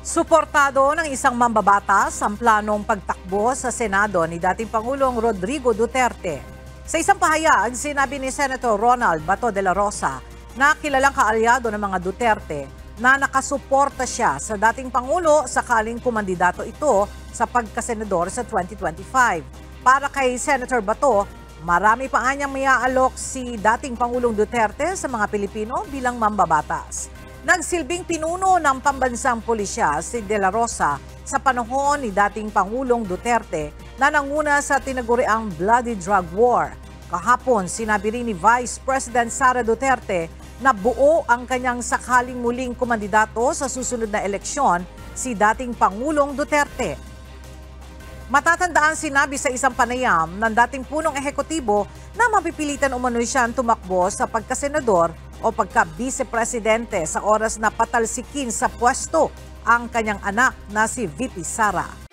Suportado ng isang mambabatas ang planong pagtakbo sa Senado ni dating Pangulong Rodrigo Duterte. Sa isang pahayag, sinabi ni Senator Ronald Bato de la Rosa na kilalang kaalyado ng mga Duterte na nakasuporta siya sa dating Pangulo sakaling kumandidato ito sa pagkasenador sa 2025. Para kay Senator Bato, marami pa anyang mayaalok si dating Pangulong Duterte sa mga Pilipino bilang mambabatas. Nagsilbing pinuno ng pambansang pulisya si De La Rosa sa panahon ni dating Pangulong Duterte na nanguna sa tinaguriang Bloody Drug War. Kahapon, sinabi rin ni Vice President Sara Duterte na buo ang kanyang sakaling muling kumandidato sa susunod na eleksyon si dating Pangulong Duterte. Matatandaan sinabi sa isang panayam ng dating punong ehekutibo na mapipilitan umano'y siyang tumakbo sa pagkasenador o pagka-vice-presidente sa oras na patalsikin sa pwesto ang kanyang anak na si VP Sara.